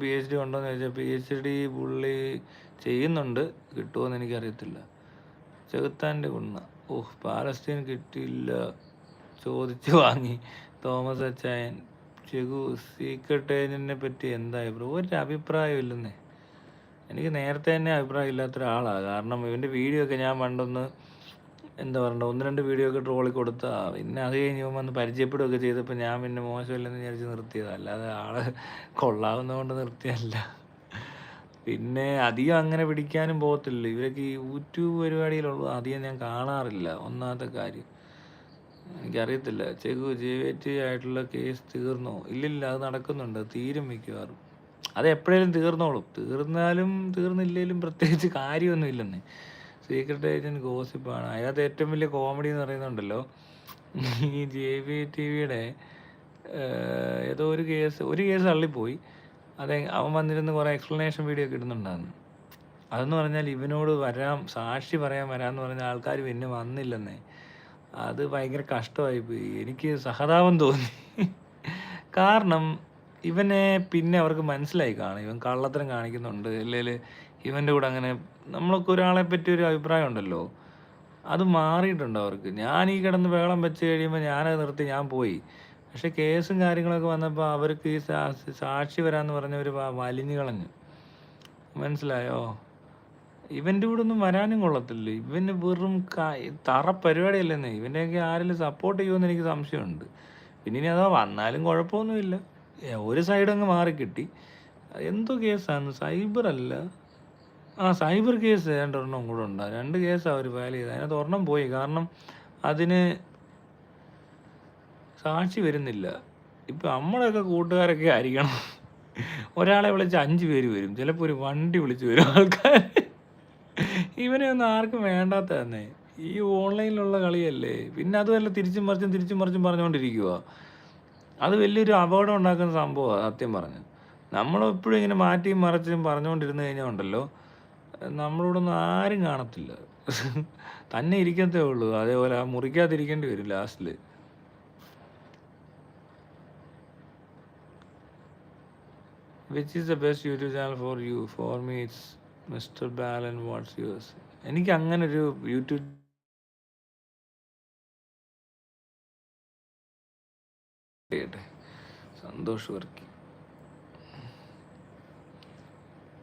PhD ഉണ്ടോയെന്ന് ചോദിച്ചാൽ PhD പുള്ളി ചെയ്യുന്നുണ്ട്. കിട്ടുമോയെന്ന് എനിക്കറിയത്തില്ല. ചെകുത്താൻ്റെ കുന്ന. പാലസ്തീൻ കിട്ടിയില്ല, ചോദിച്ചു വാങ്ങി. തോമസ് അച്ചായൻ. സീക്രട്ട് ഏജൻറ്റിനെ പറ്റി എന്താ അഭിപ്രായം? ഒരു അഭിപ്രായം ഇല്ലെന്നേ. എനിക്ക് നേരത്തെ തന്നെ അഭിപ്രായം ഇല്ലാത്തൊരാളാണ്. കാരണം ഇവൻ്റെ വീഡിയോ ഒക്കെ ഞാൻ പണ്ടൊന്ന് എന്താ പറയണ്ട 1-2 വീഡിയോ ഒക്കെ ട്രോളി കൊടുത്താ. പിന്നെ അത് കഴിഞ്ഞ് ഇവൻ വന്ന് പരിചയപ്പെടുകയൊക്കെ ചെയ്തപ്പോൾ ഞാൻ പിന്നെ മോശമില്ലെന്ന് വിചാരിച്ച് നിർത്തിയതാണ്. അല്ലാതെ ആള് കൊള്ളാവുന്നതുകൊണ്ട് നിർത്തിയതല്ല. പിന്നെ അധികം അങ്ങനെ പിടിക്കാനും പോകത്തില്ല. ഇവരൊക്കെ ഈ യൂട്യൂബ് പരിപാടിയിലുള്ള അധികം ഞാൻ കാണാറില്ല. ഒന്നാമത്തെ കാര്യം എനിക്കറിയത്തില്ല. JVT ആയിട്ടുള്ള കേസ് തീർന്നോ? ഇല്ലില്ല, അത് നടക്കുന്നുണ്ട്. തീരും മിക്കവാറും. അത് എപ്പോഴേലും തീർന്നോളും. തീർന്നാലും തീർന്നില്ലേലും പ്രത്യേകിച്ച് കാര്യമൊന്നും ഇല്ലെന്നേ. സീക്രട്ട് ഏജൻറ്റ് ഗോസിപ്പാണ്. അതിനകത്ത് ഏറ്റവും വലിയ കോമഡി എന്ന് പറയുന്നുണ്ടല്ലോ, ഈ JVTVയുടെ ഏതോ ഒരു കേസ് തള്ളിപ്പോയി. അവൻ വന്നിരുന്ന് കുറേ എക്സ്പ്ലനേഷൻ വീഡിയോ ഒക്കെ ഇടുന്നുണ്ടായിരുന്നു. അതെന്ന് പറഞ്ഞാൽ ഇവനോട് സാക്ഷി പറയാൻ വരാമെന്ന് പറഞ്ഞ ആൾക്കാർ പിന്നെ വന്നില്ലെന്നേ. അത് ഭയങ്കര കഷ്ടമായിപ്പോയി. എനിക്ക് സഹതാപം തോന്നി. കാരണം ഇവനെ പിന്നെ അവർക്ക് മനസ്സിലായി കാണും, ഇവൻ കള്ളത്തരം കാണിക്കുന്നുണ്ട്. അല്ലെങ്കിൽ ഇവൻ്റെ കൂടെ അങ്ങനെ നമ്മളൊക്കെ ഒരാളെ പറ്റി ഒരു അഭിപ്രായം ഉണ്ടല്ലോ, അത് മാറിയിട്ടുണ്ട് അവർക്ക്. ഞാൻ ഈ കിടന്ന് ബഹളം വെച്ച് കഴിയുമ്പോൾ ഞാനത് നിർത്തി ഞാൻ പോയി. പക്ഷേ കേസും കാര്യങ്ങളൊക്കെ വന്നപ്പോൾ അവർക്ക് ഈ സാക്ഷി വരാമെന്ന് പറഞ്ഞവർ വലിഞ്ഞു കളഞ്ഞു. മനസ്സിലായോ? ഇവൻ്റെ കൂടെ ഒന്നും വരാനും കൊള്ളത്തില്ല. ഇവന് വെറും തറ പരിപാടിയല്ലെന്നേ. ഇവനെയൊക്കെ ആരെങ്കിലും സപ്പോർട്ട് ചെയ്യുമെന്ന് എനിക്ക് സംശയമുണ്ട്. പിന്നെ ഇനി അതാ വന്നാലും കുഴപ്പമൊന്നുമില്ല. ഒരു സൈഡ് അങ്ങ് മാറിക്കിട്ടി. എന്തോ കേസാണ്, സൈബർ അല്ല, സൈബർ കേസ് ഒരെണ്ണം കൂടെ ഉണ്ട്. 2 കേസാണ് അവർ ഫയൽ ചെയ്തത്. അതിനകത്ത് ഒരെണ്ണം പോയി. കാരണം അതിന് സാക്ഷി വരുന്നില്ല. ഇപ്പം നമ്മളൊക്കെ കൂട്ടുകാരൊക്കെ ആയിരിക്കണം. ഒരാളെ വിളിച്ച് 5 പേര് വരും. ചിലപ്പോൾ ഒരു വണ്ടി വിളിച്ച് വരും ആൾക്കാർ. ഇവനെ ഒന്നും ആർക്കും വേണ്ടാത്ത തന്നെ. ഈ ഓൺലൈനിലുള്ള കളിയല്ലേ. പിന്നെ അതുമല്ല തിരിച്ചും മറിച്ചും പറഞ്ഞുകൊണ്ടിരിക്കുക. അത് വലിയൊരു അപകടം ഉണ്ടാക്കുന്ന സംഭവമാണ് സത്യം പറഞ്ഞ്. നമ്മളെപ്പോഴും ഇങ്ങനെ മാറ്റിയും മറിച്ചും പറഞ്ഞുകൊണ്ടിരുന്ന് കഴിഞ്ഞാൽ ഉണ്ടല്ലോ, നമ്മളോടൊന്നും ആരും കാണത്തില്ല. തന്നെ ഇരിക്കത്തേ ഉള്ളൂ. അതേപോലെ മുറിക്കാതിരിക്കേണ്ടി വരും ലാസ്റ്റിൽ. Which is the best YouTube channel for you? For me it's mister Balan. What's yours? എനിക്ക് അങ്ങനൊരു യൂട്യൂബ് ചെയ്യട്ടെ. സന്തോഷ് വർക്കി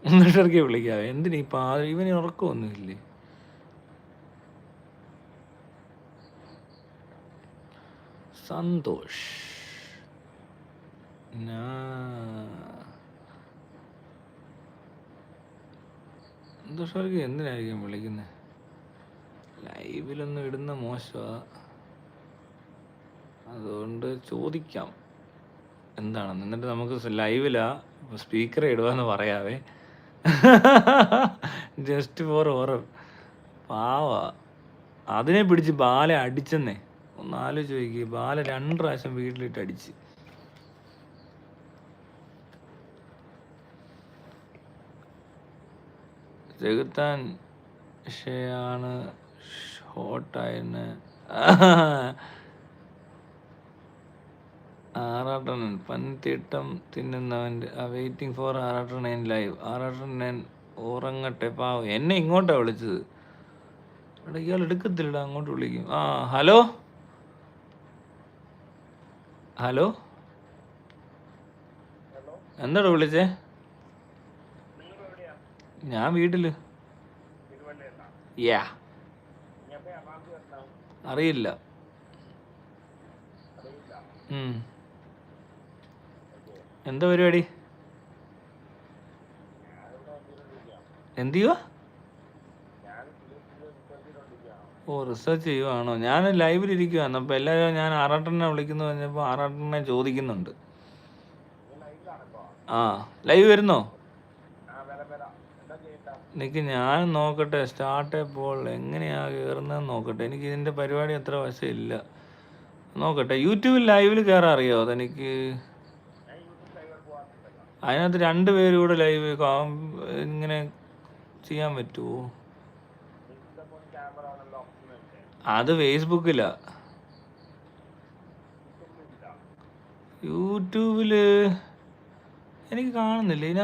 എന്നിട്ടിറക്കി വിളിക്കാവേ. എന്തിനീ ഇവന് ഉറക്കമൊന്നുമില്ലേ? സന്തോഷ് സന്തോഷ് വർക്കി എന്തിനായിരിക്കും വിളിക്കുന്നത്? ലൈവിലൊന്നും ഇടുന്ന മോശമാണ്. അതുകൊണ്ട് ചോദിക്കാം എന്താണെന്ന്. എന്നിട്ട് നമുക്ക് ലൈവിലാ സ്പീക്കർ ഇടുവാന്ന് പറയാവേ. Just for horror. പാവാ. അതിനെ പിടിച്ച് ബാല അടിച്ചെന്നേ. ഒന്ന് ആലോചിച്ച് നോക്കി. ബാല 2 പ്രാവശ്യം വീട്ടിലിട്ട് അടിച്ച്. ചെകുത്താൻ ഷെയാണ് ഹോട്ടായെന്ന്. ആറാട്ടണൻ പൻതീട്ടം തിന്നുന്നവൻ്റെ വെയിറ്റിംഗ് ഫോർ ആറാട്ടണൻ ലൈവ്. ആറാട്ടണൻ ഉറങ്ങട്ടെ പാവം. എന്നെ ഇങ്ങോട്ടാണ് വിളിച്ചത്. ഇവിടെ ഇയാൾ എടുക്കത്തില്ല, അങ്ങോട്ട് വിളിക്കും. ഹലോ ഹലോ, എന്താടാ വിളിച്ചേ? ഞാൻ വീട്ടില്. യാ, അറിയില്ല. എന്താ പരിപാടി? എന്ത് ചെയ്യുക? റിസർച്ച് ചെയ്യുവാണോ? ഞാൻ ലൈവിലിരിക്കുവാണ്. അപ്പോൾ എല്ലാവരും ഞാൻ ആറാട്ടനെ വിളിക്കുന്നു പറഞ്ഞപ്പോൾ ആറാട്ടനെ ചോദിക്കുന്നുണ്ട്. ലൈവ് വരുന്നോ? എനിക്ക് ഞാൻ നോക്കട്ടെ. സ്റ്റാർട്ട് ഇപ്പോൾ എങ്ങനെയാ കയറുന്നതെന്ന് നോക്കട്ടെ. എനിക്ക് ഇതിൻ്റെ പരിപാടി അത്ര വശമില്ല. നോക്കട്ടെ. യൂട്യൂബിൽ ലൈവിൽ കയറാൻ അറിയാമോ അതെനിക്ക്? അതിനകത്ത് 2 പേരും കൂടെ ലൈവ് ഇങ്ങനെ ചെയ്യാൻ പറ്റുമോ? അത് ഫേസ്ബുക്കിലാ. യൂട്യൂബിൽ എനിക്ക് കാണുന്നില്ല.